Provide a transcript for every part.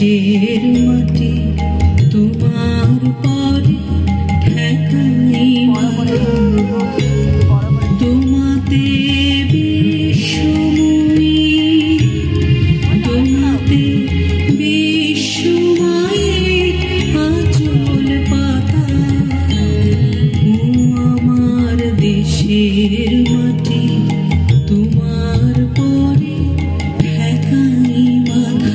দেশের মাটি তোমার পরে ঠেকাই মাথা তোমাতে বিশ্বময়ী তোমাতে বিশ্বময়ী আঁচল পাতা ও আমার দেশের মাটি তোমার পরে ঠেকাই মাথা।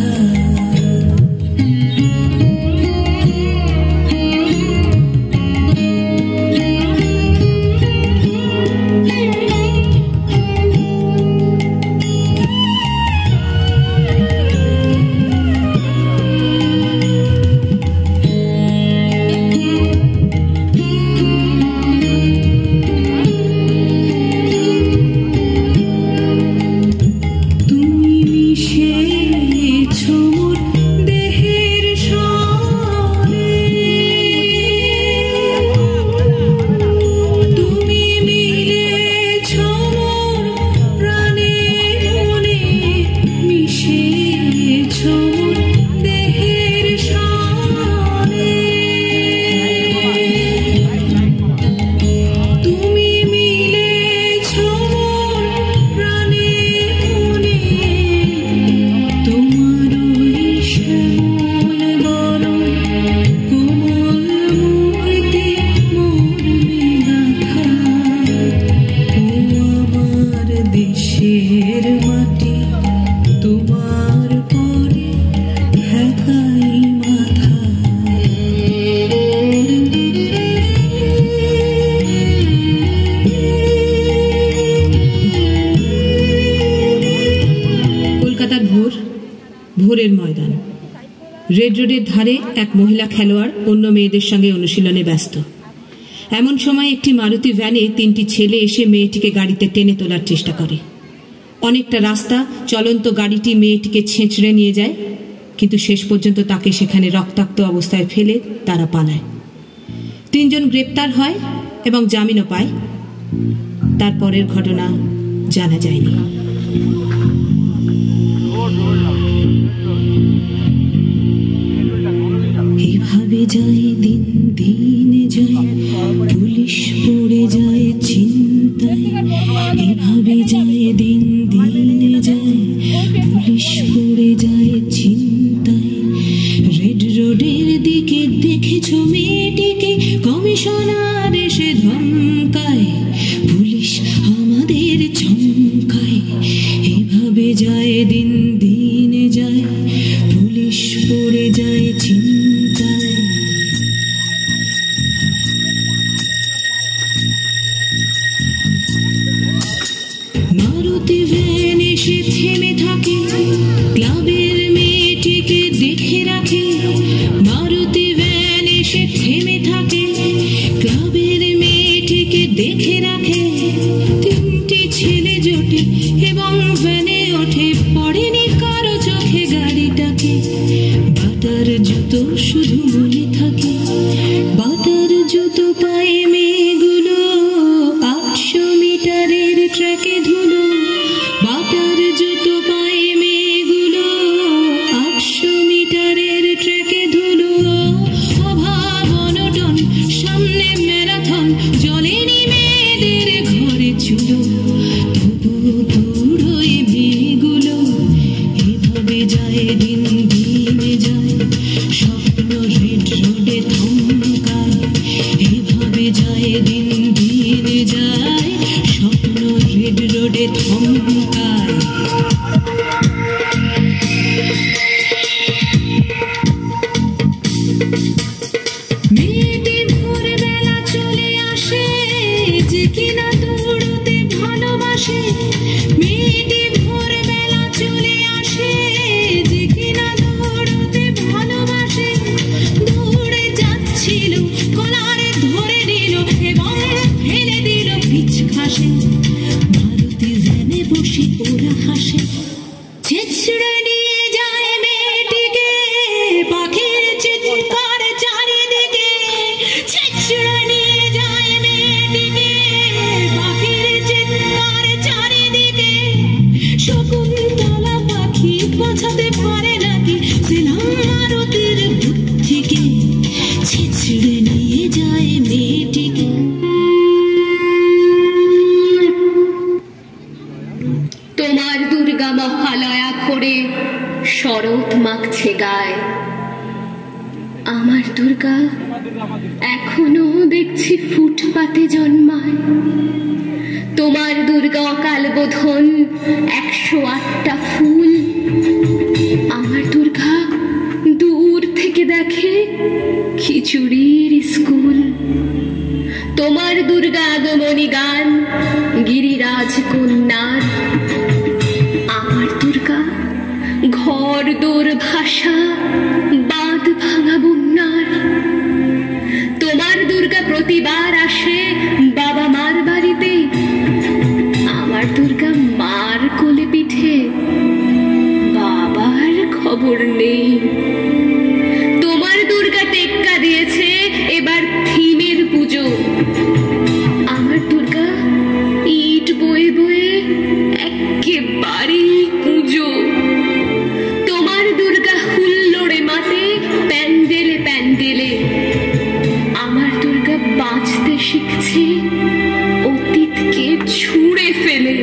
ভোরের ময়দান। রেড রোডের ধারে এক মহিলা খেলোয়াড় অন্য মেয়েদের সঙ্গে অনুশীলনে ব্যস্ত। এমন সময় একটি মারুতি ভ্যানে 3টি ছেলে এসে মেয়েটিকে গাড়িতে টেনে তোলার চেষ্টা করে। অনেকটা রাস্তা চলন্ত গাড়িটি মেয়েটিকে ছেঁচড়ে নিয়ে যায়, কিন্তু শেষ পর্যন্ত তাকে সেখানে রক্তাক্ত অবস্থায় ফেলে তারা পালায়। 3 জন গ্রেপ্তার হয় এবং জামিনও পায়। তারপরের ঘটনা জানা যায়নি। এভাবে যায় দিন দিন যায়, পুলিশ পড়ে যায় চিন্তায়। এভাবে যায় দিন দিন যায়, পুলিশ পড়ে যায় চিন্তায়। রেড রোডের দিকে দেখেছ মেয়েটিকে, কমিশনার এসে ধমকায়, পুলিশ আমাদের চমকায়। এভাবে যায় দিন দিন যায়, পুলিশ পড়ে যায় চিন্তায়। মারুতি ভ্যান এসে থেমে থাকে, ক্লাবের মেয়েটিকে দেখে রাখে। মারুতি ভ্যান এসে থেমে থাকে, ক্লাবের মেয়েটিকে দেখে রাখে। 3টি ছেলে জোটে এবং ভ্যানে ওঠে, পড়েনি কারো চোখে গাড়িটাকে। বাটার জুতো শুধু মনে থাকে, বাটার জুতো পায়ে মেয়েগুলো 800 মিটারের ট্র্যাকে ধুলো। বাটার জুতো পায়ে মেয়েগুলো 800 মিটারের ট্র্যাকে ধুলো। অভাব অনটন সামনে ম্যারাথন, জ্বলেনি মেয়েদের ঘরে চুলো, তবু দৌড়োয় মেয়েগুলো। এভাবে যায় দিন দিন যায়, স্বপ্ন রেড রোডে থমকায়। এভাবে যায় দিন দিন যায়, স্বপ্ন রেড রোডে থমকায়। মেয়েটি ভোরবেলা চলে আসে, যে কিনা দৌড়তে ভালোবাসে। মেয়েটি ভোরবেলা চলে আসে, যে কিনা দৌড়তে ভালোবাসে। দৌড়ে যাচ্ছিল, কলারে ধরে নিল এবং ফেলে দিল পিছ ঘাসে। মারুতি ভ্যানে বসে ওরা হাসে, ছেঁচড়ে নিয়ে যায় মেয়েটিকে, পাখির চিৎকার চারিদিকে। ছেঁচড়ে নিয়ে যায় মেয়েটিকে, পাখির চিৎকার চারিদিকে। শকুন্তলা পাখি বাঁচাতে পারে নাকি, সিনেমা জোরে শরৎ মাখছে গায়ে। আমার দুর্গা এখনো দেখছি ফুটপাতে জন্মায়। তোমার দুর্গা অকাল বোধন 108টা ফুল। আমার দুর্গা দূর থেকে দেখে খিচুড়ির স্কুল। তোমার দুর্গা আগমনী গান গিরিরাজ কন্যার। আমার দুর্গা ঘর দোর ভাষা বাঁধ ভাঙা বন্যার। তোমার দুর্গা প্রতিবার আসে বাবা মার বাড়িতে। আমার দুর্গা মার কোলে পিঠে, বাবার খবর নেই। তোমার দুর্গা টেক্কা দিয়েছে এবার থিমের পুজো। আমার দুর্গা ইট বয়ে বয়ে একেবারেই কুঁজো। তোমার দুর্গা হুল্লোড়ে মাতে প্যান্ডেলে প্যান্ডেলে। আমার দুর্গা বাঁচতে শিখছে অতীতকে ছুঁড়ে ফেলে।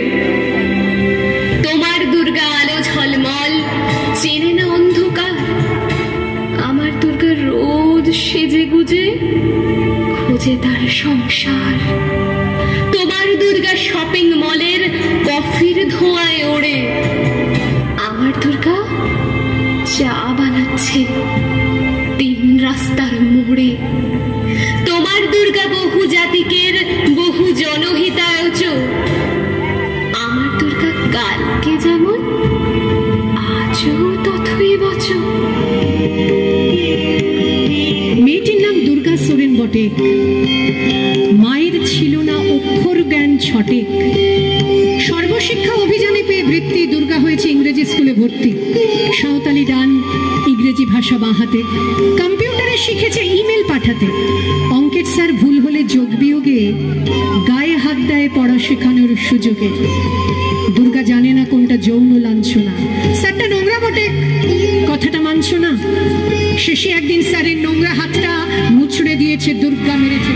তোমার দুর্গা আলো ঝলমল, চেনে না অন্ধকার। আমার দুর্গা রোজ সেজে গুজে খোঁজে তার সংসার। তোমার দুর্গা শপিং মলের কফির ধোঁয়ায় ওড়ে। আমার দুর্গা চা বানাচ্ছে 3 রাস্তার মোড়ে। তোমার দুর্গা বহু জাতিকের বহু জনহিতায়চ। আমার দুর্গা কালকে যেমন আজও তথই বচ। মেয়েটির নাম দুর্গা সোরেন বটে। মায়ের ছিল না অক্ষর জ্ঞান ছটেক। সর্বশিক্ষা অভিযানে পেয়ে বৃত্তি দুর্গা হয়েছে ইংরেজি স্কুলে ভর্তি। সাঁওতালি গান, ইংরেজি ভাষা বাঁ হাতে। কম্পিউটারে শিখেছে ইমেল পাঠাতে। অঙ্কের স্যার ভুল হলে যোগ বিয়োগে গায়ে হাত দেয় পড়া শেখানোর সুযোগে। দুর্গা জানে না কোনটা যৌন লাঞ্ছনা। স্যারটা নোংরা বটে, কথাটা মানছ না। শেষে একদিন স্যারের নোংরা হাতটা মুচড়ে দিয়েছে দুর্গা মেরেছে।